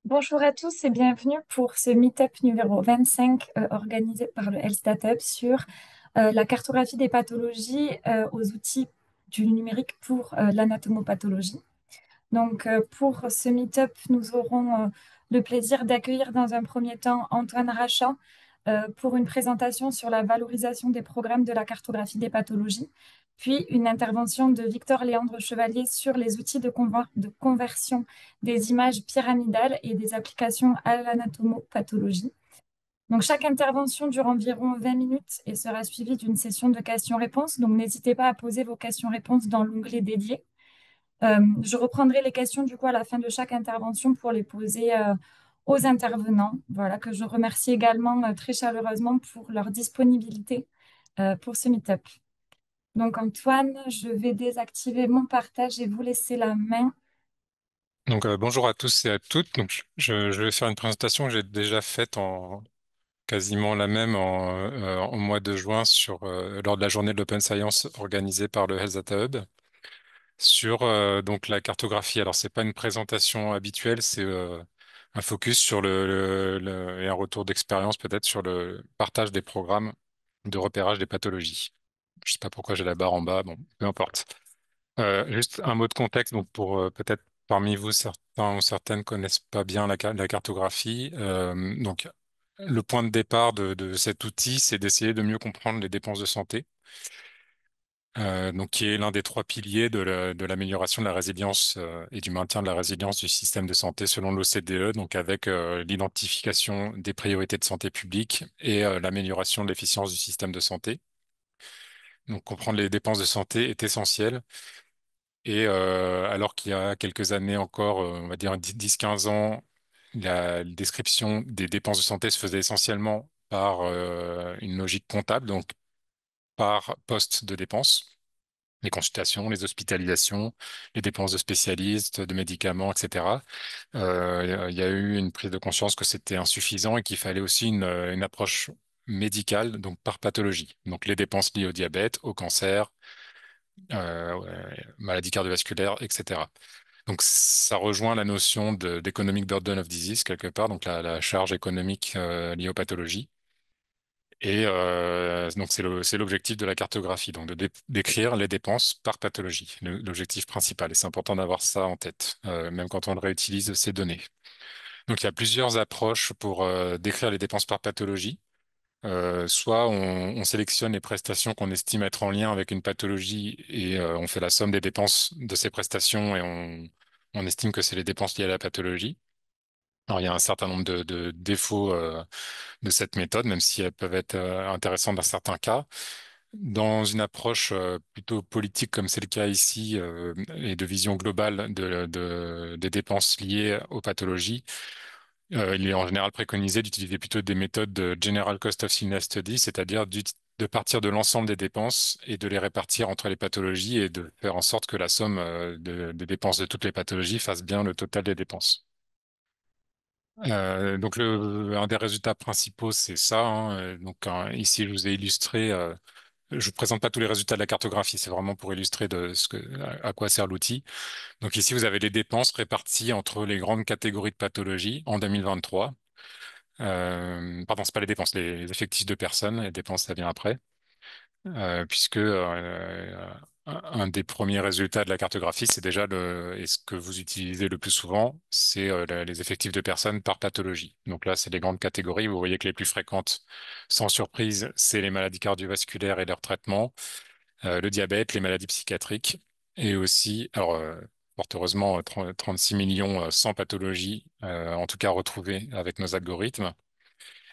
Bonjour à tous et bienvenue pour ce meet-up numéro 25 organisé par le Health Data Hub sur la cartographie des pathologies aux outils du numérique pour l'anatomopathologie. Donc, pour ce meet-up, nous aurons le plaisir d'accueillir dans un premier temps Antoine Rachat pour une présentation sur la valorisation des programmes de la cartographie des pathologies, puis une intervention de Victor Léandre Chevalier sur les outils de conversion des images pyramidales et des applications à l'anatomopathologie. Donc, chaque intervention dure environ 20 minutes et sera suivie d'une session de questions-réponses. Donc, n'hésitez pas à poser vos questions-réponses dans l'onglet dédié. Je reprendrai les questions du coup à la fin de chaque intervention pour les poser aux intervenants. Voilà, que je remercie également très chaleureusement pour leur disponibilité pour ce meet-up. Donc Antoine, je vais désactiver mon partage et vous laisser la main. Bonjour à tous et à toutes. Je vais faire une présentation que j'ai déjà faite en quasiment la même en mois de juin lors de la journée de l'Open Science organisée par le Health Data Hub sur la cartographie. Alors c'est pas une présentation habituelle, c'est un focus sur et un retour d'expérience peut-être sur le partage des programmes de repérage des pathologies. Je sais pas pourquoi j'ai la barre en bas, bon, peu importe. Juste un mot de contexte, donc pour peut-être parmi vous, certains ou certaines connaissent pas bien la cartographie. Le point de départ de cet outil, c'est d'essayer de mieux comprendre les dépenses de santé, qui est l'un des trois piliers de l'amélioration de la résilience et du maintien de la résilience du système de santé selon l'OCDE, donc avec l'identification des priorités de santé publique et l'amélioration de l'efficience du système de santé. Donc comprendre les dépenses de santé est essentiel. Et alors qu'il y a quelques années encore, on va dire 10-15 ans, la description des dépenses de santé se faisait essentiellement par une logique comptable, donc par poste de dépenses, les consultations, les hospitalisations, les dépenses de spécialistes, de médicaments, etc. Il y a eu une prise de conscience que c'était insuffisant et qu'il fallait aussi une approche médicale, donc par pathologie. Donc les dépenses liées au diabète, au cancer, maladies cardiovasculaires, etc. Donc ça rejoint la notion d'economic burden of disease quelque part, donc la charge économique liée aux pathologies. Et donc c'est l'objectif de la cartographie, donc décrire les dépenses par pathologie, l'objectif principal. Et c'est important d'avoir ça en tête, même quand on réutilise ces données. Donc il y a plusieurs approches pour décrire les dépenses par pathologie. Soit on sélectionne les prestations qu'on estime être en lien avec une pathologie et on fait la somme des dépenses de ces prestations et on estime que c'est les dépenses liées à la pathologie. Alors il y a un certain nombre de défauts de cette méthode, même si elles peuvent être intéressantes dans certains cas. Dans une approche plutôt politique, comme c'est le cas ici, et de vision globale des dépenses liées aux pathologies, il est en général préconisé d'utiliser plutôt des méthodes de General Cost of Illness Study, c'est-à-dire de partir de l'ensemble des dépenses et de les répartir entre les pathologies et de faire en sorte que la somme des dépenses de toutes les pathologies fasse bien le total des dépenses. Un des résultats principaux, c'est ça, hein. Ici, je vous ai illustré. Je ne présente pas tous les résultats de la cartographie, c'est vraiment pour illustrer à quoi sert l'outil. Donc ici, vous avez les dépenses réparties entre les grandes catégories de pathologies en 2023. Pardon, c'est pas les dépenses, les effectifs de personnes. Les dépenses, ça vient après. Puisque un des premiers résultats de la cartographie, c'est déjà et ce que vous utilisez le plus souvent, c'est les effectifs de personnes par pathologie. Donc là, c'est les grandes catégories. Vous voyez que les plus fréquentes, sans surprise, c'est les maladies cardiovasculaires et leur traitement, le diabète, les maladies psychiatriques, et aussi, fort heureusement, 36 millions sans pathologie, en tout cas retrouvées avec nos algorithmes.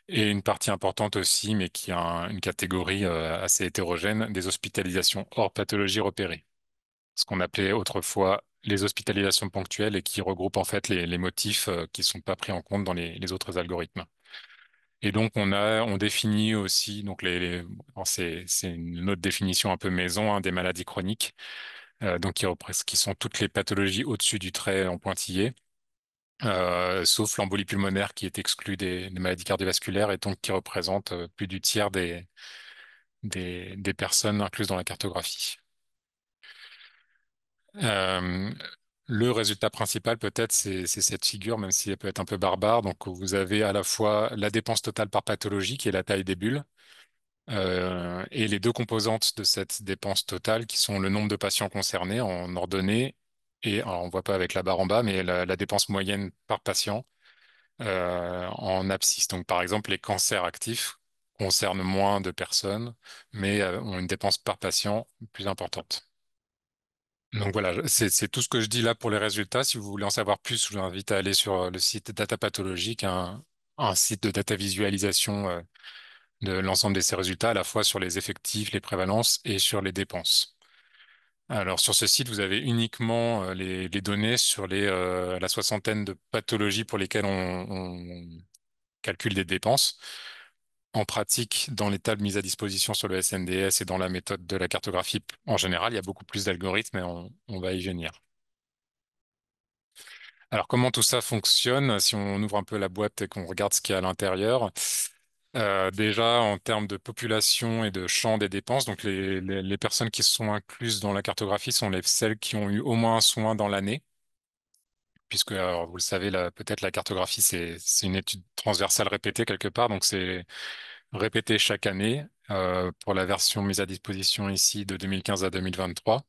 Et une partie importante aussi, mais qui a une catégorie assez hétérogène, des hospitalisations hors pathologie repérée. Ce qu'on appelait autrefois les hospitalisations ponctuelles et qui regroupent en fait les motifs qui ne sont pas pris en compte dans les autres algorithmes. Et donc on définit aussi donc alors, c'est une autre définition un peu maison, hein, des maladies chroniques, qui sont toutes les pathologies au-dessus du trait en pointillé, sauf l'embolie pulmonaire qui est exclue des maladies cardiovasculaires et donc qui représente plus du tiers des personnes incluses dans la cartographie. Euh, Le résultat principal, peut-être, c'est cette figure, même si elle peut être un peu barbare. Donc, vous avez à la fois la dépense totale par pathologie, qui est la taille des bulles, et les deux composantes de cette dépense totale, qui sont le nombre de patients concernés en ordonnée, et alors, on voit pas avec la barre en bas, mais la dépense moyenne par patient en abscisse. Donc, par exemple, les cancers actifs concernent moins de personnes, mais ont une dépense par patient plus importante. Donc voilà, c'est tout ce que je dis là pour les résultats. Si vous voulez en savoir plus, je vous invite à aller sur le site Data Pathologique, un site de data visualisation de l'ensemble de ces résultats, à la fois sur les effectifs, les prévalences et sur les dépenses. Alors sur ce site, vous avez uniquement les données sur la soixantaine de pathologies pour lesquelles on calcule des dépenses. En pratique, dans les tables mises à disposition sur le SNDS et dans la méthode de la cartographie en général, il y a beaucoup plus d'algorithmes et on va y venir. Alors, comment tout ça fonctionne? Si on ouvre un peu la boîte et qu'on regarde ce qu'il y a à l'intérieur, déjà en termes de population et de champ des dépenses, donc les personnes qui sont incluses dans la cartographie sont celles qui ont eu au moins un soin dans l'année, puisque, alors, vous le savez, peut-être la cartographie, c'est une étude transversale répétée quelque part, donc c'est répété chaque année pour la version mise à disposition ici de 2015 à 2023.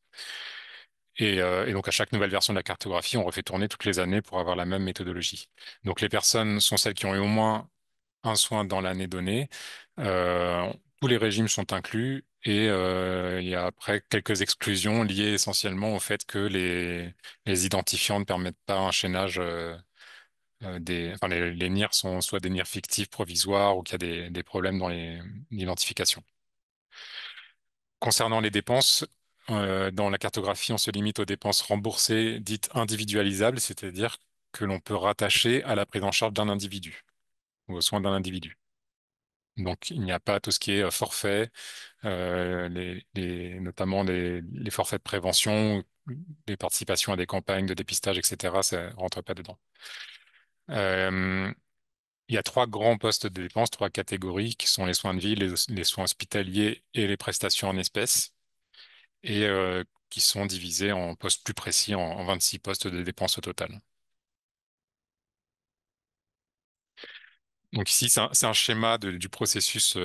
Et donc, à chaque nouvelle version de la cartographie, on refait tourner toutes les années pour avoir la même méthodologie. Donc, les personnes sont celles qui ont eu au moins un soin dans l'année donnée. Euh, Tous les régimes sont inclus et il y a après quelques exclusions liées essentiellement au fait que les identifiants ne permettent pas un chaînage enfin, les NIR sont soit des NIR fictifs provisoires ou qu'il y a des problèmes dans l'identification. Concernant les dépenses, dans la cartographie, on se limite aux dépenses remboursées dites individualisables, c'est-à-dire que l'on peut rattacher à la prise en charge d'un individu ou aux soins d'un individu. Donc, il n'y a pas tout ce qui est forfait, notamment les forfaits de prévention, les participations à des campagnes de dépistage, etc. Ça ne rentre pas dedans. Euh, il y a trois grands postes de dépenses, trois catégories qui sont les soins de ville, les soins hospitaliers et les prestations en espèces, et qui sont divisés en postes plus précis, en 26 postes de dépenses au total. Donc ici, c'est un schéma du processus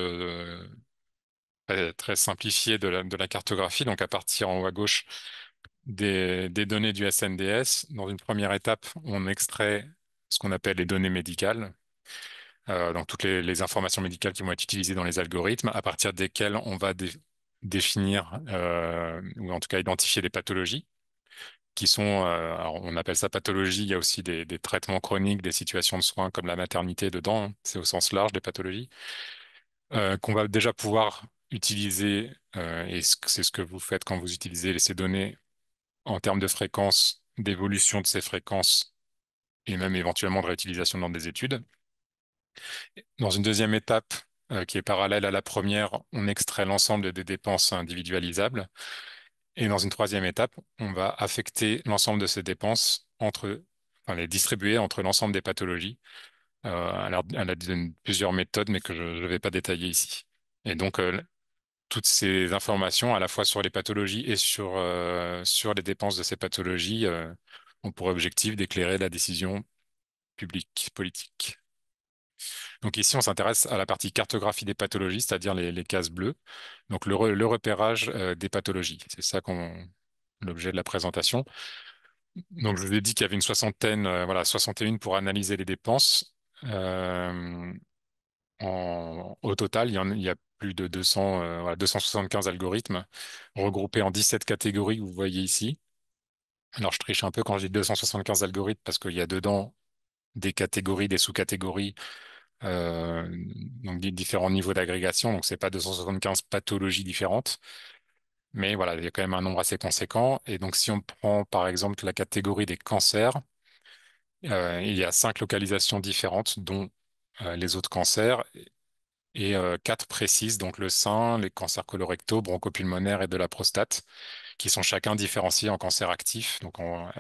très simplifié de la cartographie. Donc à partir en haut à gauche des données du SNDS, dans une première étape, on extrait ce qu'on appelle les données médicales, donc toutes les informations médicales qui vont être utilisées dans les algorithmes, à partir desquelles on va définir, ou en tout cas identifier des pathologies qui sont, alors on appelle ça pathologie, il y a aussi des traitements chroniques, des situations de soins comme la maternité dedans, hein, c'est au sens large des pathologies, qu'on va déjà pouvoir utiliser, et c'est ce que vous faites quand vous utilisez ces données en termes de fréquence, d'évolution de ces fréquences et même éventuellement de réutilisation dans des études. Dans une deuxième étape, qui est parallèle à la première, on extrait l'ensemble des dépenses individualisables. Et dans une troisième étape, on va affecter l'ensemble de ces dépenses enfin, les distribuer entre l'ensemble des pathologies. Elle a plusieurs méthodes, mais que je ne vais pas détailler ici. Et donc, toutes ces informations, à la fois sur les pathologies et sur les dépenses de ces pathologies, ont pour objectif d'éclairer la décision publique, politique. Donc ici, on s'intéresse à la partie cartographie des pathologies, c'est-à-dire les cases bleues. Donc le repérage des pathologies. C'est ça l'objet de la présentation. Donc je vous ai dit qu'il y avait une soixantaine, voilà, 61 pour analyser les dépenses. Euh, Au total, il y a plus de 200, voilà, 275 algorithmes regroupés en 17 catégories que vous voyez ici. Alors, je triche un peu quand je dis 275 algorithmes parce qu'il y a dedans des catégories, des sous-catégories, euh, donc des différents niveaux d'agrégation. Donc, c'est pas 275 pathologies différentes, mais voilà, il y a quand même un nombre assez conséquent. Et donc, si on prend par exemple la catégorie des cancers, il y a 5 localisations différentes, dont les autres cancers et quatre précises, donc le sein, les cancers colorectaux, bronchopulmonaires et de la prostate, qui sont chacun différenciés en cancers actifs, donc en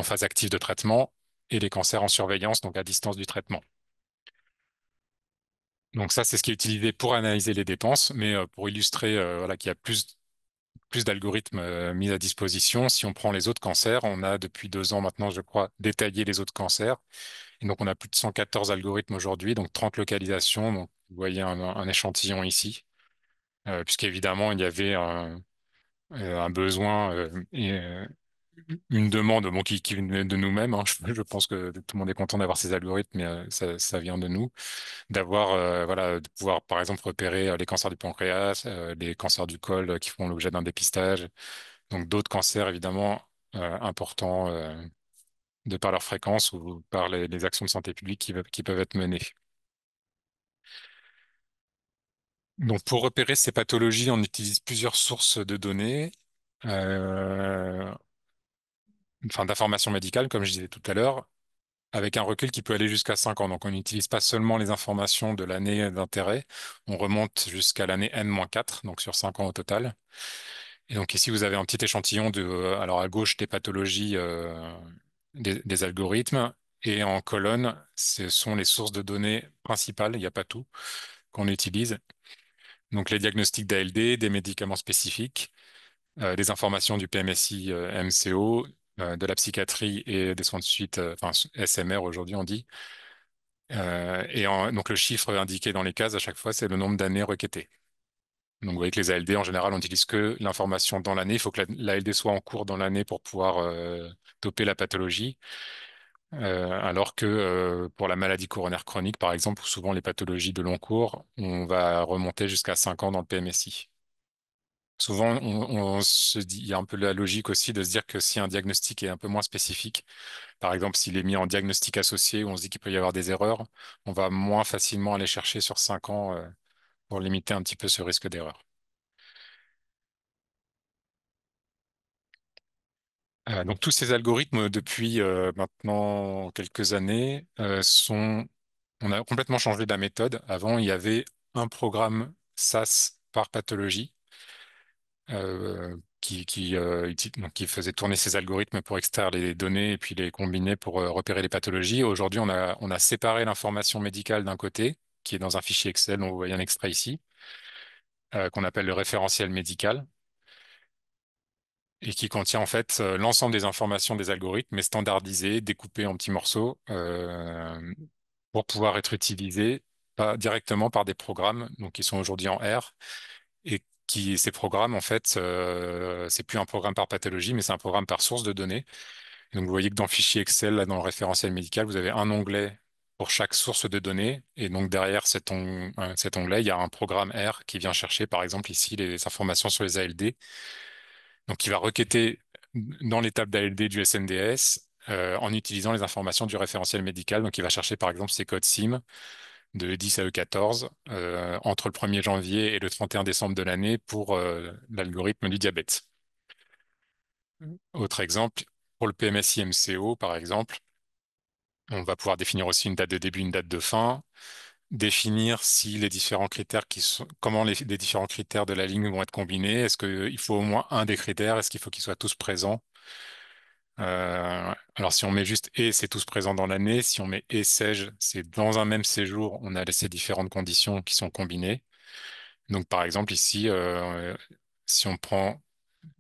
phase active de traitement, et les cancers en surveillance, donc à distance du traitement. Donc ça, c'est ce qui est utilisé pour analyser les dépenses, mais pour illustrer voilà, qu'il y a plus plus d'algorithmes mis à disposition. Si on prend les autres cancers, on a depuis 2 ans maintenant, je crois, détaillé les autres cancers. Et donc, on a plus de 114 algorithmes aujourd'hui, donc 30 localisations. Donc, vous voyez un échantillon ici, puisqu'évidemment, il y avait un besoin et une demande bon, qui venait de nous-mêmes, hein. Je pense que tout le monde est content d'avoir ces algorithmes, mais ça vient de nous, d'avoir, voilà, de pouvoir, par exemple, repérer les cancers du pancréas, les cancers du col qui font l'objet d'un dépistage, donc d'autres cancers, évidemment, importants de par leur fréquence ou par les actions de santé publique qui peuvent être menées. Donc, pour repérer ces pathologies, on utilise plusieurs sources de données, euh, enfin d'informations médicales, comme je disais tout à l'heure, avec un recul qui peut aller jusqu'à 5 ans. Donc, on n'utilise pas seulement les informations de l'année d'intérêt, on remonte jusqu'à l'année N-4, donc sur 5 ans au total. Et donc ici, vous avez un petit échantillon alors à gauche, des pathologies des algorithmes, et en colonne, ce sont les sources de données principales, il n'y a pas tout, qu'on utilise. Donc les diagnostics d'ALD, des médicaments spécifiques, des informations du PMSI, MCO, de la psychiatrie et des soins de suite, enfin SMR aujourd'hui on dit. Donc le chiffre indiqué dans les cases à chaque fois, c'est le nombre d'années requêtées. Donc vous voyez que les ALD, en général, on n'utilise que l'information dans l'année. Il faut que l'ALD soit en cours dans l'année pour pouvoir toper la pathologie. Alors que pour la maladie coronaire chronique, par exemple, ou souvent les pathologies de long cours, on va remonter jusqu'à 5 ans dans le PMSI. Souvent, on se dit, il y a un peu la logique aussi de se dire que si un diagnostic est un peu moins spécifique, par exemple, s'il est mis en diagnostic associé, où on se dit qu'il peut y avoir des erreurs, on va moins facilement aller chercher sur 5 ans pour limiter un petit peu ce risque d'erreur. Donc tous ces algorithmes, depuis maintenant quelques années, on a complètement changé de la méthode. Avant, il y avait un programme SAS par pathologie donc, qui faisait tourner ces algorithmes pour extraire les données et puis les combiner pour repérer les pathologies. Aujourd'hui, on a séparé l'information médicale d'un côté, qui est dans un fichier Excel, dont vous voyez un extrait ici, qu'on appelle le référentiel médical, et qui contient en fait l'ensemble des informations des algorithmes, mais standardisées, découpées en petits morceaux, pour pouvoir être utilisées directement par des programmes, donc qui sont aujourd'hui en R, et ces programmes, en fait, c'est plus un programme par pathologie, mais c'est un programme par source de données. Donc, vous voyez que dans le fichier Excel, là, dans le référentiel médical, vous avez un onglet pour chaque source de données. Et donc, derrière cet onglet, il y a un programme R qui vient chercher, par exemple, ici, les informations sur les ALD. Donc, il va requêter dans l'étape d'ALD du SNDS en utilisant les informations du référentiel médical. Donc, il va chercher, par exemple, ces codes SIM de E10 à E14 entre le 1er janvier et le 31 décembre de l'année pour l'algorithme du diabète. Autre exemple, pour le PMSI-MCO, par exemple, on va pouvoir définir aussi une date de début, une date de fin, définir si les différents critères comment les différents critères de la ligne vont être combinés. Est-ce qu'il faut au moins un des critères? Est-ce qu'il faut qu'ils soient tous présents? Alors si on met juste et, c'est tous présents dans l'année. Si on met et sais-je, c'est dans un même séjour, on a ces différentes conditions qui sont combinées. Donc par exemple ici, si on prend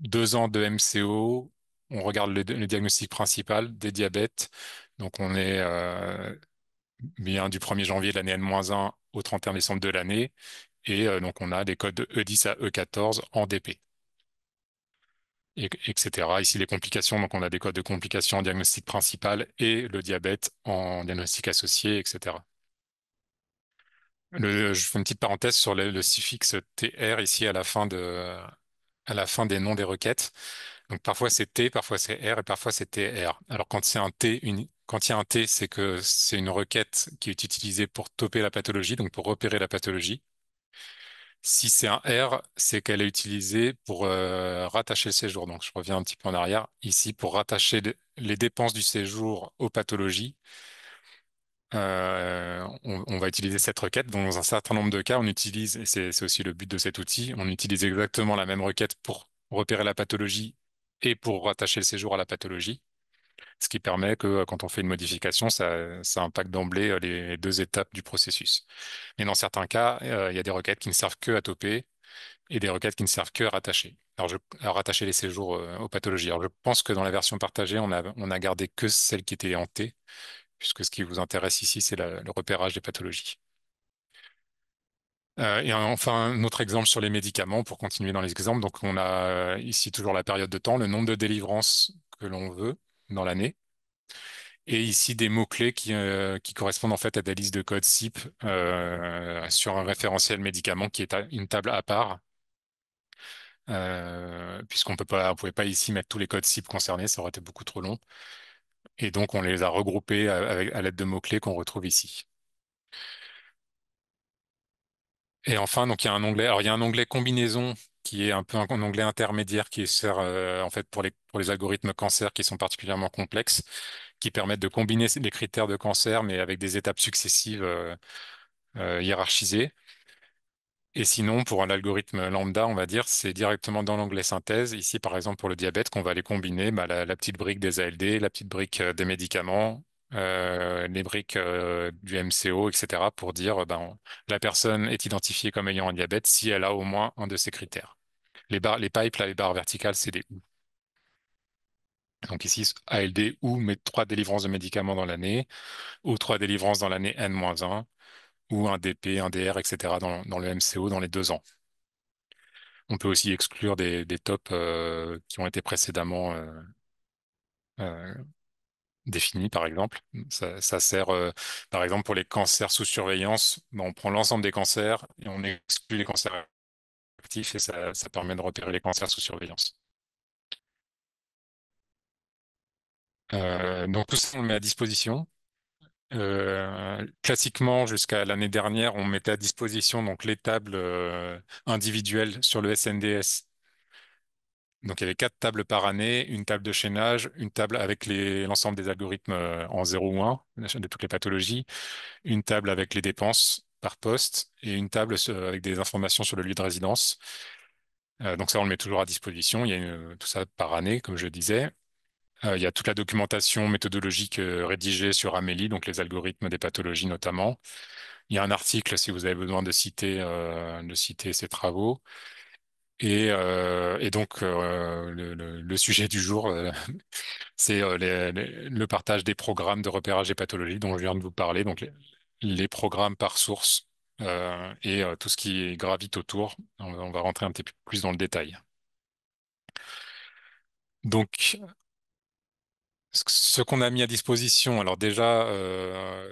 2 ans de MCO, on regarde le diagnostic principal des diabètes. Donc on est bien du 1er janvier de l'année N-1 au 31 décembre de l'année. Et donc on a des codes de E10 à E14 en DP, etc. Ici les complications, donc on a des codes de complications en diagnostic principal et le diabète en diagnostic associé, etc. Je fais une petite parenthèse sur le suffixe TR ici à la fin des noms des requêtes. Donc parfois c'est T, parfois c'est R et parfois c'est TR. Alors quand c'est un T, quand il y a un T, c'est que c'est une requête qui est utilisée pour toper la pathologie, donc pour repérer la pathologie. Si c'est un R, c'est qu'elle est utilisée pour rattacher le séjour. Donc je reviens un petit peu en arrière. Ici, pour rattacher les dépenses du séjour aux pathologies, on va utiliser cette requête. Dans un certain nombre de cas, on utilise, et c'est aussi le but de cet outil, on utilise exactement la même requête pour repérer la pathologie et pour rattacher le séjour à la pathologie, ce qui permet que quand on fait une modification, ça impacte d'emblée les deux étapes du processus. Mais dans certains cas, il y a des requêtes qui ne servent que à toper. et des requêtes qui ne servent que à rattacher les séjours aux pathologies. Alors, je pense que dans la version partagée, on a gardé que celles qui étaient en T, puisque ce qui vous intéresse ici, c'est le repérage des pathologies. Et enfin, un autre exemple sur les médicaments, pour continuer dans les exemples. Donc, on a ici toujours la période de temps, le nombre de délivrances que l'on veut dans l'année. Et ici, des mots-clés qui correspondent en fait à des listes de codes CYP sur un référentiel médicament qui est une table à part, on pouvait pas ici mettre tous les codes CYP concernés, ça aurait été beaucoup trop long. Et donc, on les a regroupés à l'aide de mots-clés qu'on retrouve ici. Et enfin, donc il y a un onglet. Alors, il y a un onglet combinaison qui est un peu un onglet intermédiaire qui sert en fait pour les algorithmes cancer qui sont particulièrement complexes, qui permettent de combiner les critères de cancer, mais avec des étapes successives hiérarchisées. Et sinon, pour un algorithme lambda, on va dire, c'est directement dans l'onglet synthèse. Ici, par exemple, pour le diabète, qu'on va aller combiner bah, la petite brique des ALD, la petite brique des médicaments, les briques du MCO, etc., pour dire ben, la personne est identifiée comme ayant un diabète si elle a au moins un de ces critères. Les pipes, là, les barres verticales, c'est des ou. Donc ici, ALD ou mais trois délivrances de médicaments dans l'année, ou trois délivrances dans l'année N-1, ou un DP, un DR, etc., dans le MCO dans les 2 ans. On peut aussi exclure des tops qui ont été précédemment euh, définis, par exemple. Ça sert, par exemple, pour les cancers sous surveillance. Ben, on prend l'ensemble des cancers et on exclut les cancers actifs et ça permet de repérer les cancers sous surveillance. Donc tout ça, on le met à disposition. Classiquement, jusqu'à l'année dernière, on mettait à disposition donc les tables individuelles sur le SNDS. Donc, il y avait 4 tables par année, une table de chaînage, une table avec l'ensemble des algorithmes en 0 ou 1, de toutes les pathologies, une table avec les dépenses par poste et une table avec des informations sur le lieu de résidence. Donc, ça, on le met toujours à disposition. Il y a tout ça par année, comme je disais. Il y a toute la documentation méthodologique rédigée sur Amélie, donc les algorithmes des pathologies notamment. Il y a un article si vous avez besoin de citer ces travaux. Et donc, le sujet du jour, c'est le partage des programmes de repérage des pathologies dont je viens de vous parler, donc les programmes par source et tout ce qui gravite autour. On va rentrer un petit peu plus dans le détail. Donc, ce qu'on a mis à disposition, alors déjà,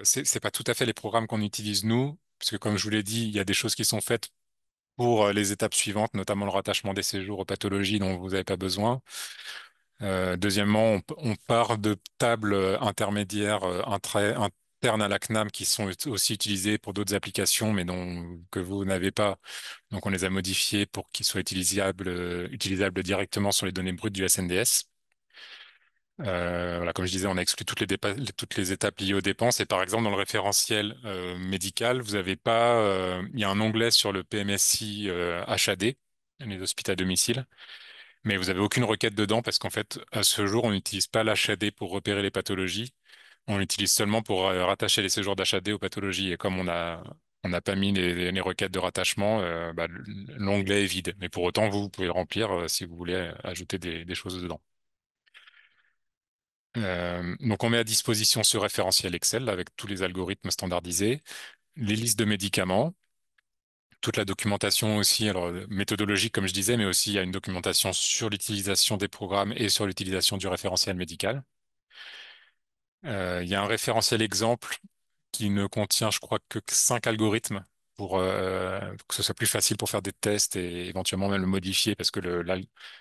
c'est pas tout à fait les programmes qu'on utilise nous, parce que comme je vous l'ai dit, il y a des choses qui sont faites pour les étapes suivantes, notamment le rattachement des séjours aux pathologies dont vous n'avez pas besoin. Deuxièmement, on part de tables intermédiaires internes à la CNAM qui sont aussi utilisées pour d'autres applications, mais que vous n'avez pas. Donc, on les a modifiées pour qu'ils soient utilisables directement sur les données brutes du SNDS. Voilà, comme je disais, on a exclu toutes les étapes liées aux dépenses. Et par exemple, dans le référentiel médical, vous avez pas, il y a un onglet sur le PMSI HAD, les hospitals à domicile. Mais vous avez aucune requête dedans parce qu'en fait, à ce jour, on n'utilise pas l'HAD pour repérer les pathologies. On l'utilise seulement pour rattacher les séjours d'HAD aux pathologies. Et comme on n'a pas mis les requêtes de rattachement, bah, l'onglet est vide. Mais pour autant, vous pouvez le remplir si vous voulez ajouter des choses dedans. Donc, on met à disposition ce référentiel Excel avec tous les algorithmes standardisés, les listes de médicaments, toute la documentation aussi, alors méthodologique comme je disais, mais aussi il y a une documentation sur l'utilisation des programmes et sur l'utilisation du référentiel médical. Il y a un référentiel exemple qui ne contient, je crois, que 5 algorithmes pour que ce soit plus facile pour faire des tests et éventuellement même le modifier parce que là,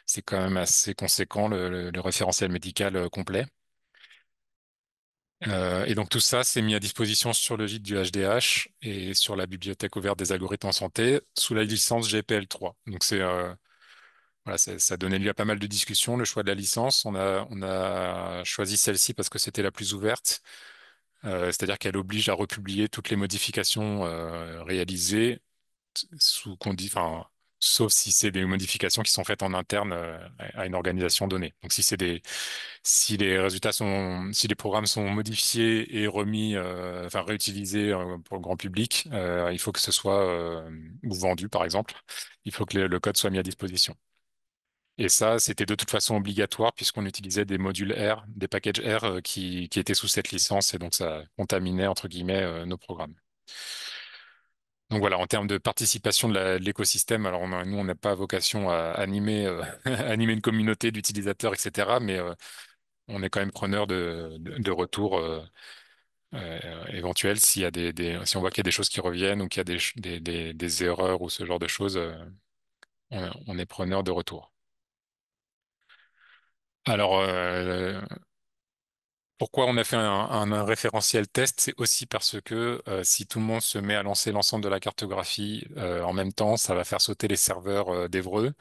c'est quand même assez conséquent le référentiel médical complet. Et donc tout ça, c'est mis à disposition sur le guide du HDH et sur la bibliothèque ouverte des algorithmes en santé sous la licence GPL3. Donc voilà, ça a donné lieu à pas mal de discussions, le choix de la licence. On a choisi celle-ci parce que c'était la plus ouverte. C'est-à-dire qu'elle oblige à republier toutes les modifications réalisées sous sauf si c'est des modifications qui sont faites en interne à une organisation donnée. Donc si les résultats si les programmes sont modifiés et remis, enfin réutilisés pour le grand public, il faut que ce soit ou vendu par exemple, il faut que le code soit mis à disposition. Et ça, c'était de toute façon obligatoire puisqu'on utilisait des modules R, des packages R qui étaient sous cette licence et donc ça contaminait entre guillemets nos programmes. Donc voilà, en termes de participation de l'écosystème, alors nous, on n'a pas vocation à animer, animer une communauté d'utilisateurs, etc. Mais on est quand même preneur de retours éventuels s'il y a si on voit qu'il y a des choses qui reviennent ou qu'il y a des erreurs ou ce genre de choses, on est preneur de retours. Alors, pourquoi on a fait un référentiel test? C'est aussi parce que si tout le monde se met à lancer l'ensemble de la cartographie en même temps, ça va faire sauter les serveurs d'Evreux.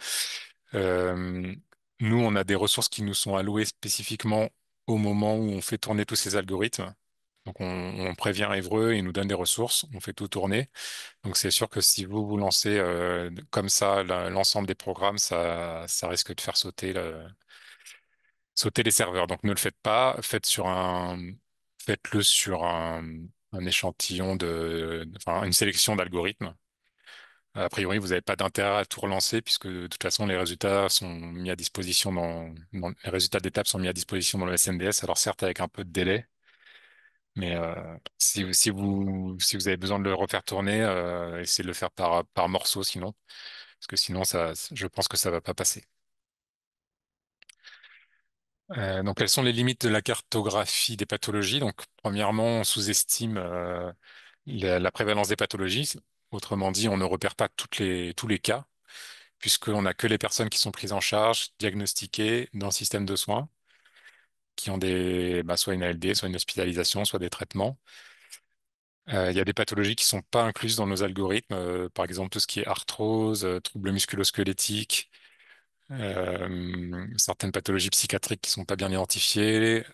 Euh, Nous, on a des ressources qui nous sont allouées spécifiquement au moment où on fait tourner tous ces algorithmes. Donc, on prévient Evreux, il nous donne des ressources, on fait tout tourner. Donc, c'est sûr que si vous vous lancez comme ça l'ensemble des programmes, ça risque de faire sauter les serveurs. Donc ne le faites pas, faites-le sur un échantillon enfin une sélection d'algorithmes. A priori, vous n'avez pas d'intérêt à tout relancer puisque de toute façon, les résultats sont mis à disposition les résultats d'étape sont mis à disposition dans le SNDS. Alors certes, avec un peu de délai, mais si vous avez besoin de le refaire tourner, essayez de le faire par morceau sinon, parce que sinon, je pense que ça va pas passer. Donc, quelles sont les limites de la cartographie des pathologies? Donc, premièrement, on sous-estime la prévalence des pathologies. Autrement dit, on ne repère pas tous les cas, puisqu'on n'a que les personnes qui sont prises en charge, diagnostiquées dans le système de soins, qui ont soit une ALD, soit une hospitalisation, soit des traitements. Il y a des pathologies qui sont pas incluses dans nos algorithmes, par exemple tout ce qui est arthrose, troubles musculo-squelettiques, certaines pathologies psychiatriques qui sont pas bien identifiées.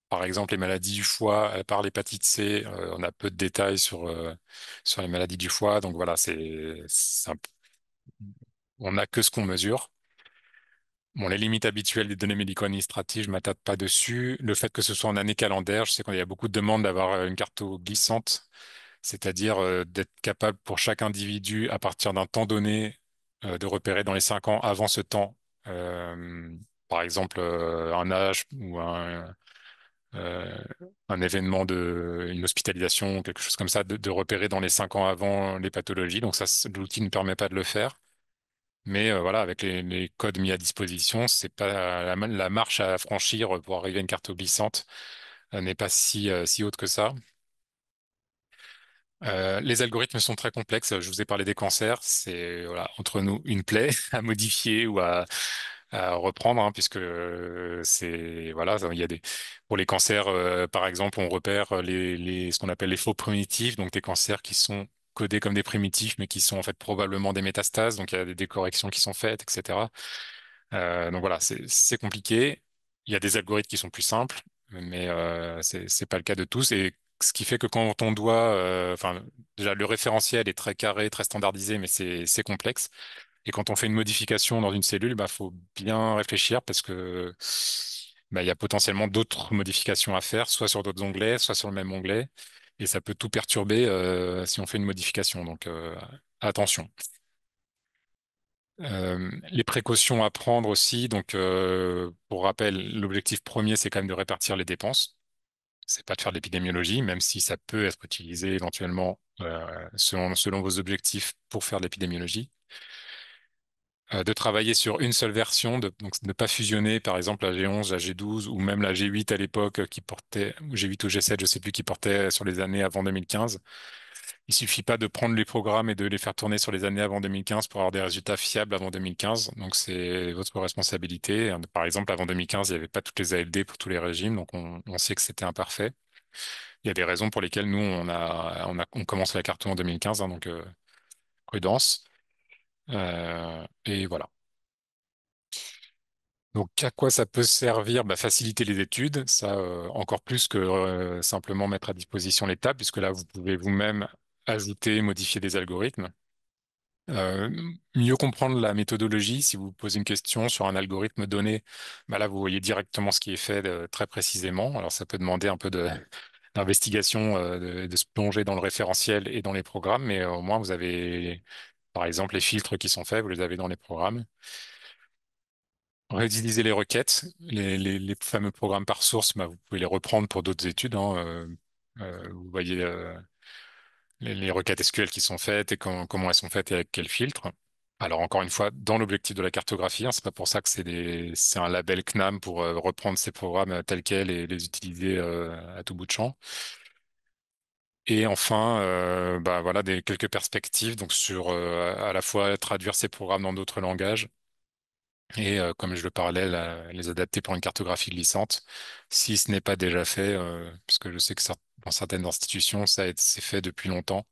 Par exemple, les maladies du foie, à part l'hépatite C, on a peu de détails sur les maladies du foie. Donc voilà, on n'a que ce qu'on mesure. Bon, les limites habituelles des données médico-administratives, je m'attarde pas dessus. Le fait que ce soit en année calendaire, je sais qu'il y a beaucoup de demandes d'avoir une carte glissante, c'est-à-dire d'être capable pour chaque individu, à partir d'un temps donné, de repérer dans les 5 ans avant ce temps, euh, par exemple un âge ou euh, un événement une hospitalisation, ou quelque chose comme ça, de repérer dans les 5 ans avant les pathologies. Donc ça, l'outil ne permet pas de le faire. Mais voilà, avec les codes mis à disposition, c'est pas la marche à franchir pour arriver à une carte glissante n'est pas si haute que ça. Les algorithmes sont très complexes. Je vous ai parlé des cancers. C'est voilà, entre nous une plaie à modifier ou à reprendre, hein, puisque c'est voilà, il y a pour les cancers, par exemple, on repère ce qu'on appelle les faux primitifs, donc des cancers qui sont codés comme des primitifs, mais qui sont en fait probablement des métastases. Donc il y a des corrections qui sont faites, etc. Donc voilà, c'est compliqué. Il y a des algorithmes qui sont plus simples, mais c'est pas le cas de tous. Et ce qui fait que quand on doit, enfin, déjà le référentiel est très carré, très standardisé, mais c'est complexe. Et quand on fait une modification dans une cellule, bah faut bien réfléchir parce que bah, il y a potentiellement d'autres modifications à faire, soit sur d'autres onglets, soit sur le même onglet, et ça peut tout perturber si on fait une modification. Donc attention. Les précautions à prendre aussi. Donc, pour rappel, l'objectif premier, c'est quand même de répartir les dépenses. C'est pas de faire de l'épidémiologie, même si ça peut être utilisé éventuellement selon vos objectifs pour faire de l'épidémiologie. De travailler sur une seule version, donc ne pas fusionner, par exemple, la G11, la G12 ou même la G8 à l'époque qui portait, ou G8 ou G7, je sais plus, qui portait sur les années avant 2015. Il suffit pas de prendre les programmes et de les faire tourner sur les années avant 2015 pour avoir des résultats fiables avant 2015. Donc c'est votre responsabilité. Par exemple, avant 2015, il n'y avait pas toutes les ALD pour tous les régimes, donc on sait que c'était imparfait. Il y a des raisons pour lesquelles nous on commence la carte en 2015, hein, donc prudence. Et voilà. Donc à quoi ça peut servir? Bah, faciliter les études, ça encore plus que simplement mettre à disposition les tables, puisque là vous pouvez vous-même ajouter, modifier des algorithmes. Euh, Mieux comprendre la méthodologie, si vous posez une question sur un algorithme donné, bah là, vous voyez directement ce qui est fait très précisément. Alors, ça peut demander un peu d'investigation, de se plonger dans le référentiel et dans les programmes, mais au moins, vous avez, par exemple, les filtres qui sont faits, vous les avez dans les programmes. Réutiliser les requêtes, les fameux programmes par source, bah, vous pouvez les reprendre pour d'autres études, hein. Vous voyez les requêtes SQL qui sont faites et comment elles sont faites et avec quel filtre. Alors encore une fois, dans l'objectif de la cartographie, hein, c'est pas pour ça que c'est un label CNAM pour reprendre ces programmes tels quels et les utiliser à tout bout de champ. Et enfin, bah voilà, quelques perspectives donc sur à la fois traduire ces programmes dans d'autres langages et comme je le parlais, les adapter pour une cartographie glissante, si ce n'est pas déjà fait, puisque je sais que dans certaines institutions, c'est fait depuis longtemps.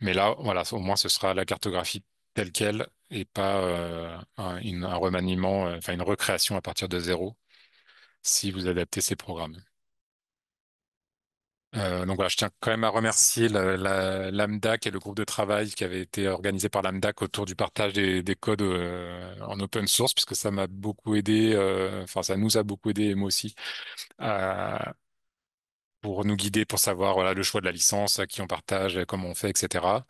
Mais là, voilà, au moins ce sera la cartographie telle quelle et pas un remaniement, enfin une recréation à partir de zéro si vous adaptez ces programmes. Donc voilà, je tiens quand même à remercier l'AMDAC et le groupe de travail qui avait été organisé par l'AMDAC autour du partage des codes en open source, puisque ça m'a beaucoup aidé, enfin ça nous a beaucoup aidé, et moi aussi, à- pour nous guider, pour savoir voilà, le choix de la licence, à qui on partage, comment on fait, etc.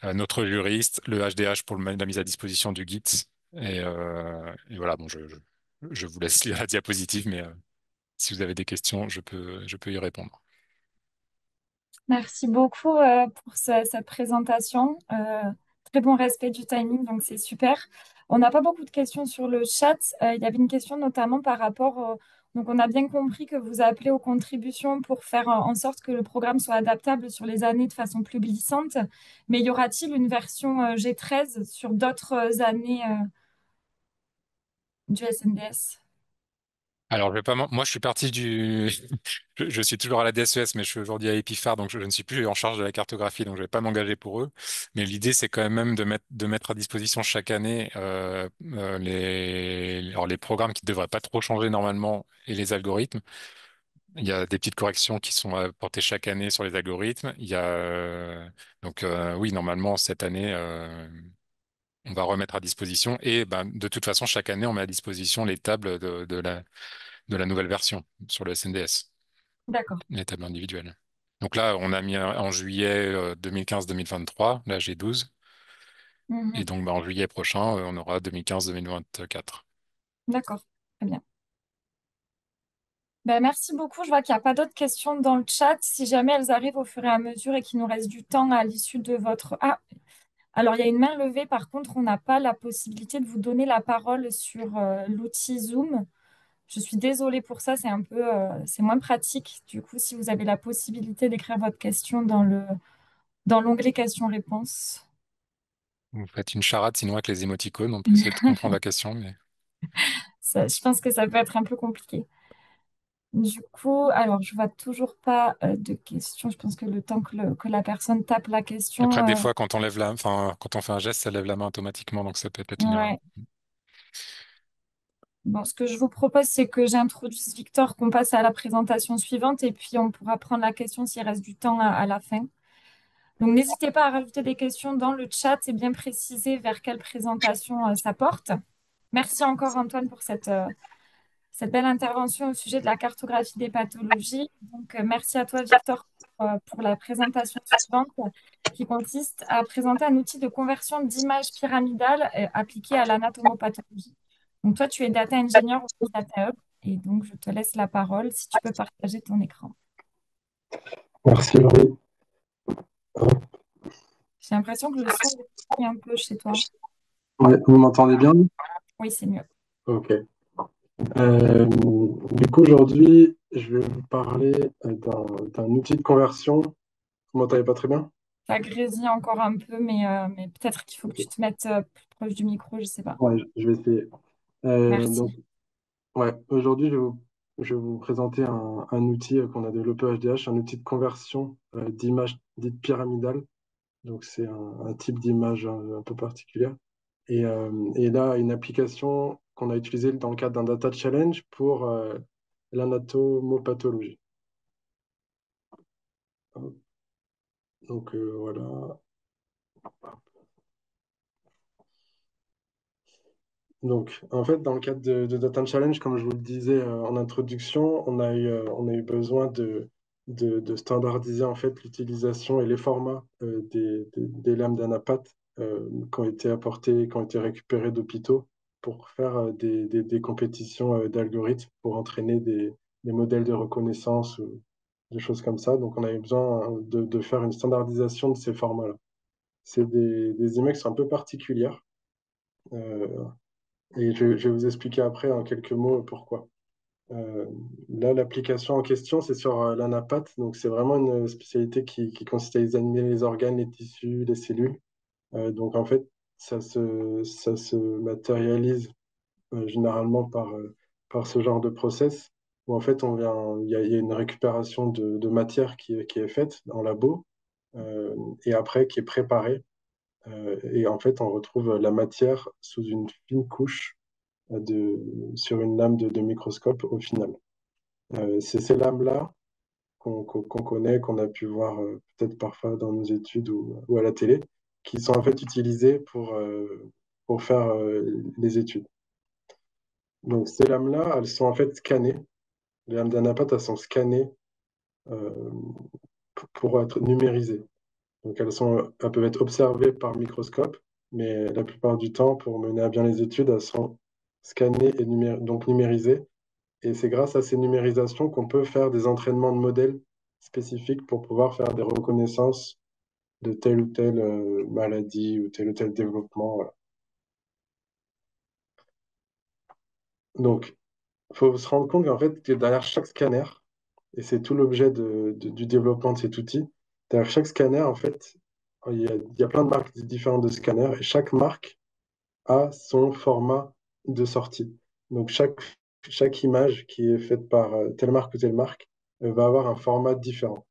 Notre juriste, le HDH pour la mise à disposition du Git. Et voilà, bon, je vous laisse lire la diapositive, mais si vous avez des questions, je peux y répondre. Merci beaucoup pour cette présentation. Très bon respect du timing, donc c'est super. On n'a pas beaucoup de questions sur le chat. Il y avait une question notamment par rapport donc on a bien compris que vous appelez aux contributions pour faire en sorte que le programme soit adaptable sur les années de façon plus glissante. Mais y aura-t-il une version G13 sur d'autres années du SNDS? Alors, je vais pas, moi, je suis parti du, je suis toujours à la DSES, mais je suis aujourd'hui à Epifar, donc je ne suis plus en charge de la cartographie, donc je vais pas m'engager pour eux. Mais l'idée, c'est quand même de mettre à disposition chaque année alors les programmes qui ne devraient pas trop changer normalement et les algorithmes. Il y a des petites corrections qui sont apportées chaque année sur les algorithmes. Il y a donc oui, normalement cette année, on va remettre à disposition et ben, de toute façon chaque année on met à disposition les tables de la nouvelle version sur le SNDS, D'accord. les tables individuelles. Donc là, on a mis en juillet 2015-2023, là j'ai 12, et Mhm. donc ben, en juillet prochain, on aura 2015-2024. D'accord. Très bien. Ben, merci beaucoup. Je vois qu'il n'y a pas d'autres questions dans le chat. Si jamais elles arrivent au fur et à mesure et qu'il nous reste du temps à l'issue de votre... Ah, alors il y a une main levée. Par contre, on n'a pas la possibilité de vous donner la parole sur l'outil Zoom. Je suis désolée pour ça. C'est un peu, c'est moins pratique. Du coup, si vous avez la possibilité d'écrire votre question dans l'onglet questions-réponses. Vous faites une charade sinon avec les émoticônes, on peut essayer de comprendre la question, mais Je pense que ça peut être un peu compliqué. Du coup, alors je vois toujours pas de questions. Je pense que le temps que la personne tape la question, après des fois quand on lève enfin quand on fait un geste, ça lève la main automatiquement, donc ça peut être une erreur. ouais. Bon, ce que je vous propose, c'est que j'introduise Victor, qu'on passe à la présentation suivante et puis on pourra prendre la question s'il reste du temps à la fin. Donc, n'hésitez pas à rajouter des questions dans le chat et bien préciser vers quelle présentation ça porte. Merci encore, Antoine, pour cette belle intervention au sujet de la cartographie des pathologies. Donc, merci à toi, Victor, pour la présentation suivante qui consiste à présenter un outil de conversion d'images pyramidales appliqué à l'anatomopathologie. Donc, toi, tu es data engineer au Data Hub et donc je te laisse la parole si tu peux partager ton écran. Merci Laurie. J'ai l'impression que le son est un peu chez toi. Ouais, vous m'entendez bien? Oui, c'est mieux. Ok. Du coup, aujourd'hui, je vais vous parler d'un outil de conversion. Vous m'entendez pas très bien? Ça grésille encore un peu, mais peut-être qu'il faut que Ok. tu te mettes plus proche du micro, je sais pas. Ouais, je vais essayer. Donc, Merci. ouais, aujourd'hui, je vais vous présenter un outil qu'on a développé au HDH, un outil de conversion d'image dite pyramidale. Donc, c'est un type d'image un peu particulière. Et là, une application qu'on a utilisée dans le cadre d'un data challenge pour l'anatomopathologie. Donc voilà. Donc, en fait, dans le cadre de Data Challenge, comme je vous le disais en introduction, on a eu besoin de standardiser en fait l'utilisation et les formats des lames d'Anapat qui ont été apportés, qui ont été récupérés d'hôpitaux pour faire des compétitions d'algorithmes pour entraîner des modèles de reconnaissance ou des choses comme ça. Donc, on avait besoin de faire une standardisation de ces formats-là. C'est des images qui sont un peu particulières. Euh, et je vais vous expliquer après en quelques mots pourquoi. Euh, Là, l'application en question, c'est sur l'anapat. Donc, c'est vraiment une spécialité qui consiste à examiner les organes, les tissus, les cellules. Donc, en fait, ça se matérialise généralement par ce genre de process où, en fait, il y a une récupération de matière qui est faite en labo euh, et après qui est préparée. Et en fait, on retrouve la matière sous une fine couche sur une lame de microscope au final. C'est ces lames-là qu'on connaît, qu'on a pu voir peut-être parfois dans nos études ou à la télé, qui sont en fait utilisées pour faire les études. Donc ces lames-là, elles sont en fait scannées. Les lames d'anapat, elles sont scannées euh, pour être numérisées. Donc elles peuvent être observées par microscope, mais la plupart du temps, pour mener à bien les études, elles sont scannées et donc numérisées. Et c'est grâce à ces numérisations qu'on peut faire des entraînements de modèles spécifiques pour pouvoir faire des reconnaissances de telle ou telle maladie ou tel développement. Voilà. Donc, il faut se rendre compte qu'en fait, que derrière chaque scanner, et c'est tout l'objet du développement de cet outil, derrière chaque scanner, en fait, il y a plein de marques différentes de scanners, et chaque marque a son format de sortie. Donc, chaque image qui est faite par telle marque ou telle marque va avoir un format différent.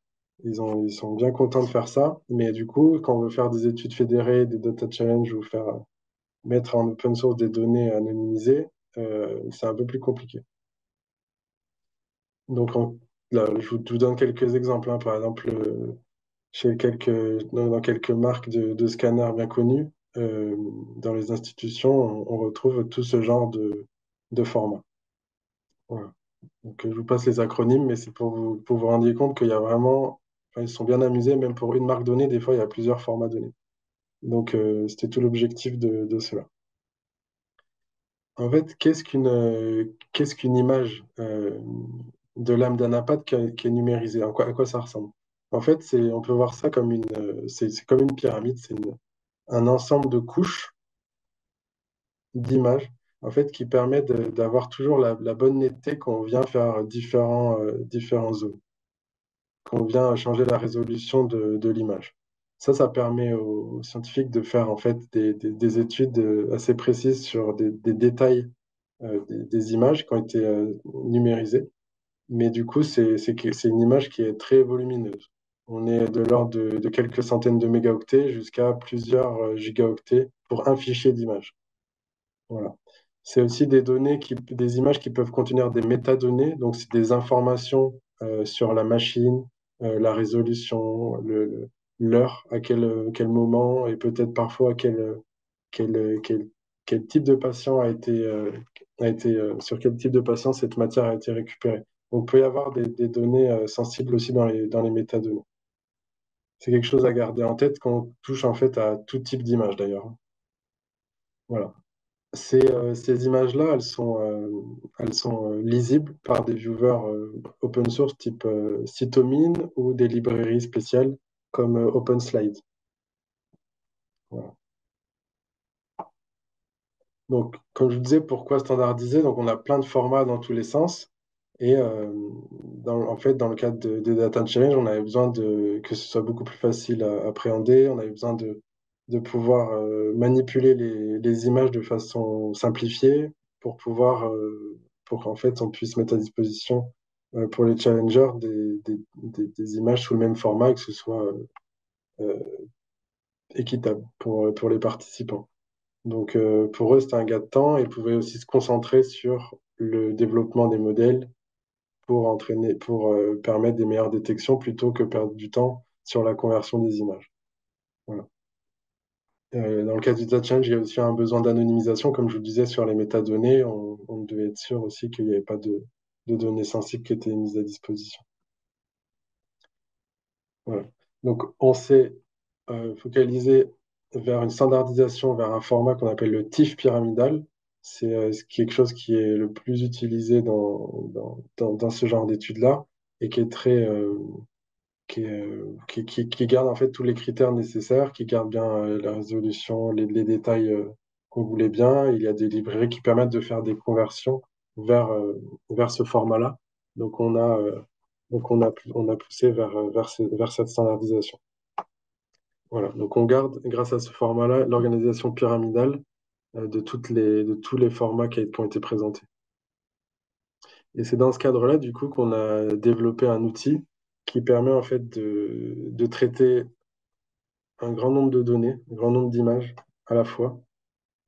Ils sont bien contents de faire ça, mais du coup, quand on veut faire des études fédérées, des data challenge ou mettre en open source des données anonymisées, c'est un peu plus compliqué. Donc, là, je vous donne quelques exemples, hein. Par exemple, dans quelques marques de scanners bien connues, dans les institutions, on retrouve tout ce genre de format. Voilà. Donc, je vous passe les acronymes, mais c'est pour vous rendre compte qu'il y a vraiment, enfin, ils sont bien amusés, même pour une marque donnée, des fois, il y a plusieurs formats donnés. Donc, c'était tout l'objectif de cela. En fait, qu'est-ce qu'une image de lame d'anapat qui est numérisée? À quoi ça ressemble? En fait, on peut voir ça comme c'est comme une pyramide, un ensemble de couches d'images, en fait, qui permet d'avoir toujours la bonne netteté quand on vient faire différents zooms, quand on vient changer la résolution de l'image. Ça permet aux scientifiques de faire en fait des études assez précises sur des détails des images qui ont été numérisées. Mais du coup, c'est une image qui est très volumineuse. On est de l'ordre de quelques centaines de mégaoctets jusqu'à plusieurs gigaoctets pour un fichier d'image. Voilà. C'est aussi des images qui peuvent contenir des métadonnées, donc c'est des informations sur la machine, la résolution, l'heure, quel moment, et peut-être parfois quel, euh, quel, quel type de patient sur quel type de patient cette matière a été récupérée. Donc, il peut y avoir des données sensibles aussi dans les métadonnées. C'est quelque chose à garder en tête quand on touche en fait à tout type d'image d'ailleurs. Voilà. Ces images-là, elles sont lisibles par des viewers open source type Cytomine ou des librairies spéciales comme OpenSlide. Voilà. Donc, comme je vous disais, pourquoi standardiser? Donc, on a plein de formats dans tous les sens. Et en fait, dans le cadre des Data Challenge, on avait besoin que ce soit beaucoup plus facile à appréhender. On avait besoin de pouvoir manipuler les images de façon simplifiée pour qu'en fait, on puisse mettre à disposition pour les challengers des images sous le même format et que ce soit euh, équitable pour les participants. Donc, pour eux, c'était un gain de temps et ils pouvaient aussi se concentrer sur le développement des modèles pour permettre des meilleures détections plutôt que perdre du temps sur la conversion des images. Voilà. Dans le cas du data challenge, il y a aussi un besoin d'anonymisation, comme je vous le disais, sur les métadonnées. On devait être sûr aussi qu'il n'y avait pas de données sensibles qui étaient mises à disposition. Voilà. Donc, on s'est focalisé vers une standardisation, vers un format qu'on appelle le TIFF pyramidal. C'est quelque chose qui est le plus utilisé dans ce genre d'études-là et qui est très, qui garde en fait tous les critères nécessaires, qui garde bien la résolution, les détails qu'on voulait bien. Il y a des librairies qui permettent de faire des conversions vers ce format-là. Donc on a poussé vers cette standardisation. Voilà. Donc on garde, grâce à ce format-là, l'organisation pyramidale de tous les formats qui ont été présentés. Et c'est dans ce cadre-là, du coup, qu'on a développé un outil qui permet en fait de traiter un grand nombre de données, un grand nombre d'images à la fois,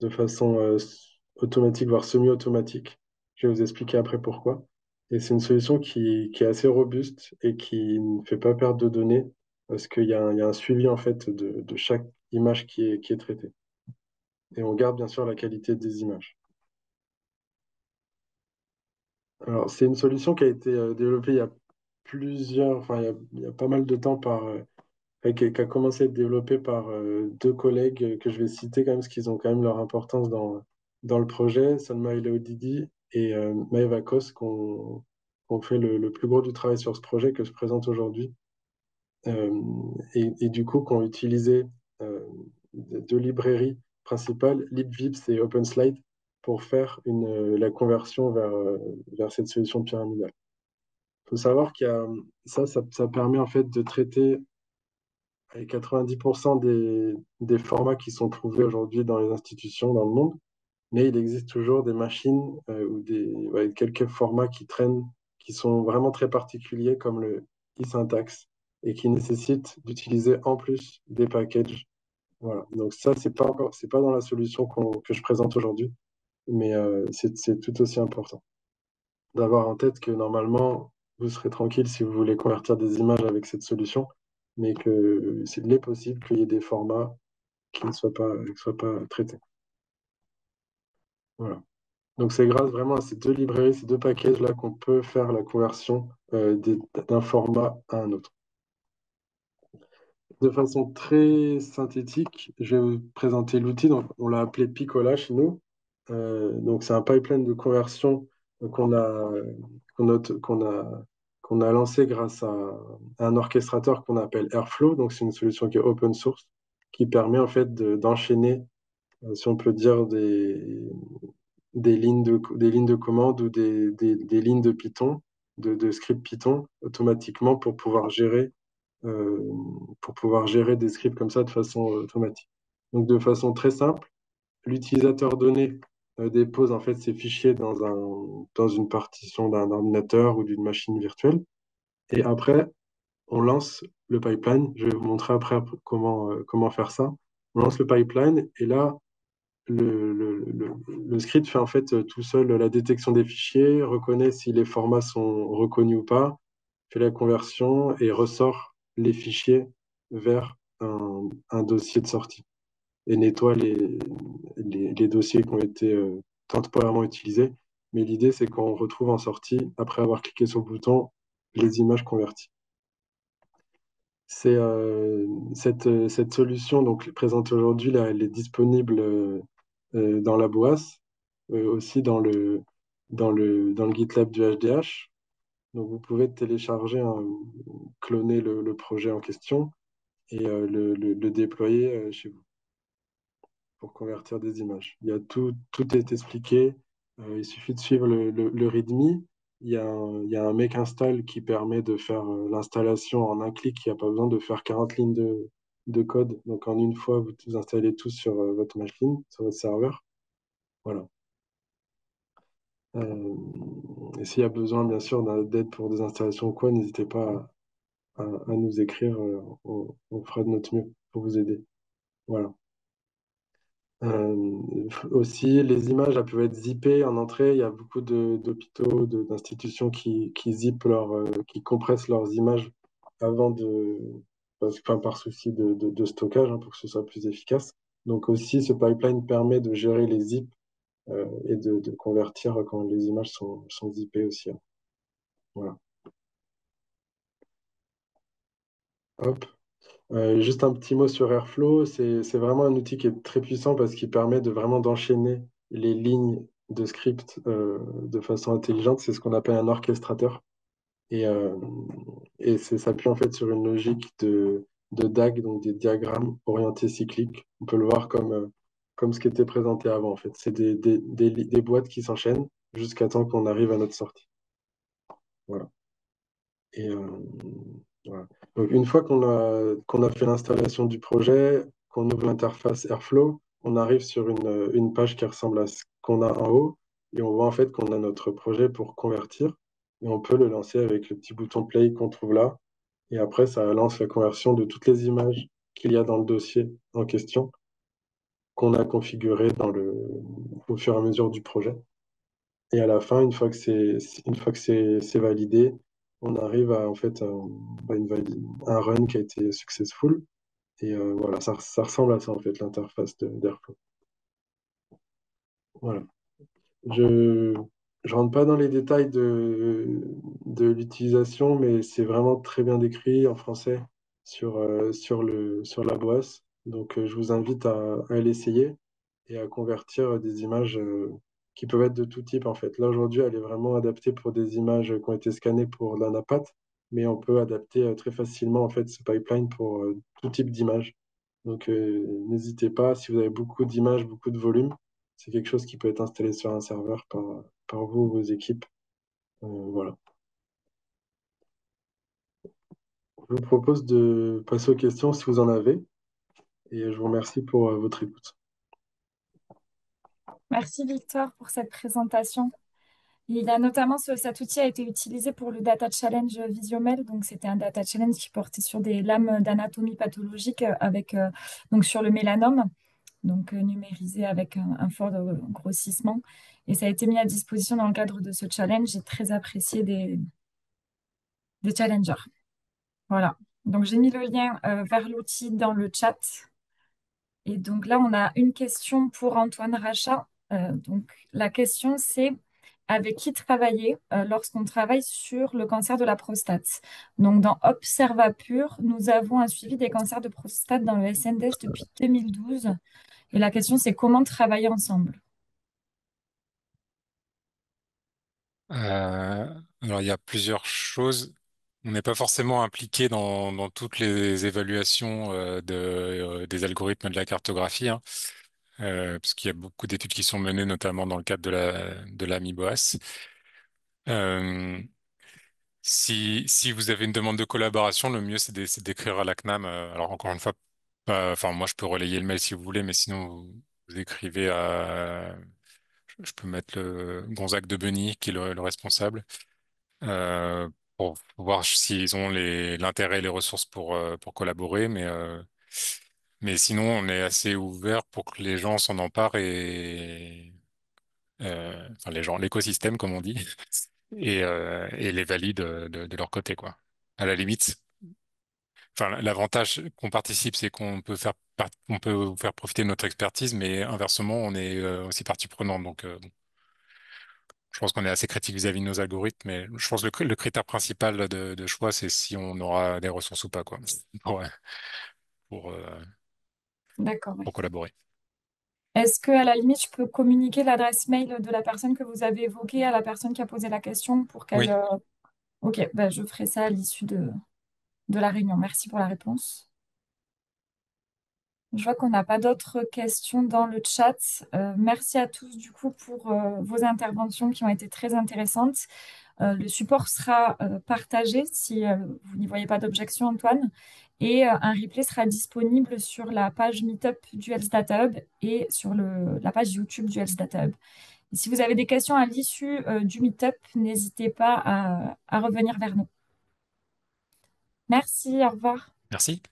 de façon automatique, voire semi-automatique. Je vais vous expliquer après pourquoi. Et c'est une solution qui est assez robuste et qui ne fait pas perdre de données parce qu'il y a un suivi en fait de chaque image qui est traitée. Et on garde bien sûr la qualité des images. Alors, c'est une solution qui a été développée il y a il y a pas mal de temps qui a commencé à être développé par deux collègues que je vais citer quand même, parce qu'ils ont quand même leur importance dans le projet, Salma Elaoudidi et Maëva Kos, qui ont fait le plus gros du travail sur ce projet que je présente aujourd'hui. Et du coup, qui ont utilisé euh, deux librairies principales, LibVips et OpenSlide, pour faire la conversion vers cette solution pyramidale. Il faut savoir qu'il y a, ça permet en fait de traiter avec 90% des formats qui sont trouvés aujourd'hui dans les institutions dans le monde, mais il existe toujours des machines ou quelques formats qui traînent, qui sont vraiment très particuliers, comme le e-syntax, et qui nécessitent d'utiliser en plus des packages. Voilà. Donc ça, c'est pas dans la solution que je présente aujourd'hui, mais c'est tout aussi important d'avoir en tête que normalement, vous serez tranquille si vous voulez convertir des images avec cette solution, mais que il est possible qu'il y ait des formats qui ne soient pas traités. Voilà. Donc c'est grâce vraiment à ces deux librairies, ces deux packages-là qu'on peut faire la conversion d'un format à un autre. De façon très synthétique, je vais vous présenter l'outil. Donc, on l'a appelé Picola chez nous. Donc, c'est un pipeline de conversion qu'on a, qu'on a lancé grâce à un orchestrateur qu'on appelle Airflow. Donc, c'est une solution qui est open source qui permet en fait d'enchaîner, si on peut dire, des lignes de commande ou des lignes de Python, de script Python automatiquement euh, pour pouvoir gérer des scripts comme ça de façon automatique. Donc, de façon très simple, l'utilisateur donné dépose en fait ses fichiers dans une partition d'un ordinateur ou d'une machine virtuelle. Et après, on lance le pipeline. Je vais vous montrer après comment faire ça. On lance le pipeline et là, le script fait en fait tout seul la détection des fichiers, reconnaît si les formats sont reconnus ou pas, fait la conversion et ressort les fichiers vers un dossier de sortie et nettoie les dossiers qui ont été temporairement utilisés. Mais l'idée, c'est qu'on retrouve en sortie, après avoir cliqué sur le bouton, les images converties. Cette solution donc, présentée aujourd'hui, là, elle est disponible dans la boîte, aussi dans le GitLab du HDH. Donc vous pouvez télécharger, cloner le projet en question et le déployer chez vous pour convertir des images. Tout est expliqué. Il suffit de suivre le README. Il y a un make install qui permet de faire l'installation en un clic. Il n'y a pas besoin de faire 40 lignes de code. Donc en une fois, vous installez tout sur votre machine, sur votre serveur. Voilà. Et s'il y a besoin, bien sûr, d'aide pour des installations ou quoi, n'hésitez pas à nous écrire. On fera de notre mieux pour vous aider. Voilà. Aussi, les images, elles peuvent être zippées en entrée. Il y a beaucoup d'hôpitaux, d'institutions qui zippent qui compressent leurs images avant par souci de stockage, hein, pour que ce soit plus efficace. Donc aussi, ce pipeline permet de gérer les zips et de convertir quand les images sont zippées aussi, hein. Voilà. Hop. Juste un petit mot sur Airflow, c'est vraiment un outil qui est très puissant parce qu'il permet de vraiment d'enchaîner les lignes de script de façon intelligente. C'est ce qu'on appelle un orchestrateur. Et, euh, et ça s'appuie en fait sur une logique de DAG, donc des diagrammes orientés cycliques. On peut le voir comme ce qui était présenté avant en fait. C'est des boîtes qui s'enchaînent jusqu'à temps qu'on arrive à notre sortie. Voilà. Et voilà. Donc, une fois qu'on a fait l'installation du projet, qu'on ouvre l'interface Airflow, on arrive sur une page qui ressemble à ce qu'on a en haut. Et on voit en fait qu'on a notre projet pour convertir. Et on peut le lancer avec le petit bouton Play qu'on trouve là. Et après, ça lance la conversion de toutes les images qu'il y a dans le dossier en question, qu'on a configuré au fur et à mesure du projet. Et à la fin, une fois que c'est validé, on arrive à en fait un run qui a été successful. Et voilà, ça ressemble à ça en fait, l'interface d'Airflow. Voilà. Je je rentre pas dans les détails de l'utilisation, mais c'est vraiment très bien décrit en français sur la boisse. Donc je vous invite à l'essayer et à convertir des images qui peuvent être de tout type en fait. Là aujourd'hui, elle est vraiment adaptée pour des images qui ont été scannées pour l'ANAPAT, mais on peut adapter très facilement en fait ce pipeline pour tout type d'image. Donc n'hésitez pas, si vous avez beaucoup d'images, beaucoup de volume, c'est quelque chose qui peut être installé sur un serveur par vous ou vos équipes. Voilà. Je vous propose de passer aux questions si vous en avez, et je vous remercie pour votre écoute. Merci Victor pour cette présentation. Il a notamment cet outil a été utilisé pour le Data Challenge Visiomel. Donc, c'était un Data Challenge qui portait sur des lames d'anatomie pathologique donc sur le mélanome, donc numérisé avec un fort grossissement. Et ça a été mis à disposition dans le cadre de ce challenge et très apprécié des challengers. Voilà. Donc, j'ai mis le lien vers l'outil dans le chat. Et donc là, on a une question pour Antoine Rachat. Donc la question, c'est avec qui travailler lorsqu'on travaille sur le cancer de la prostate. Donc dans Observapur, nous avons un suivi des cancers de prostate dans le SNDS depuis 2012. Et la question, c'est comment travailler ensemble? Alors, il y a plusieurs choses. On n'est pas forcément impliqué dans toutes les évaluations des algorithmes de la cartographie, hein, parce qu'il y a beaucoup d'études qui sont menées, notamment dans le cadre de la MIBOAS. Euh, si vous avez une demande de collaboration, le mieux, c'est d'écrire à la CNAM. Alors, encore une fois, enfin, moi, je peux relayer le mail si vous voulez, mais sinon, vous écrivez à... Je peux mettre le Gonzague de Beny, qui est le responsable, pour voir s'ils ont l'intérêt et les ressources pour collaborer. Mais sinon, on est assez ouvert pour que les gens s'en emparent enfin les gens, l'écosystème, comme on dit, et les valident de leur côté, quoi. À la limite, enfin, l'avantage qu'on participe, c'est qu'on peut on peut vous faire profiter de notre expertise, mais inversement, on est aussi partie prenante. Donc, bon, je pense qu'on est assez critique vis-à-vis de nos algorithmes, mais je pense que le critère principal de choix, c'est si on aura des ressources ou pas, quoi, pour, euh, pour, euh, D'accord, oui. pour collaborer. Est-ce que à la limite, je peux communiquer l'adresse mail de la personne que vous avez évoquée à la personne qui a posé la question pour qu'elle... Oui, Ok, ben, je ferai ça à l'issue de la réunion. Merci pour la réponse. Je vois qu'on n'a pas d'autres questions dans le chat. Merci à tous du coup pour vos interventions qui ont été très intéressantes. Le support sera partagé si vous n'y voyez pas d'objection, Antoine. Et un replay sera disponible sur la page Meetup du Health Data Hub et sur la page YouTube du Health Data Hub. Et si vous avez des questions à l'issue du Meetup, n'hésitez pas à revenir vers nous. Merci, au revoir. merci.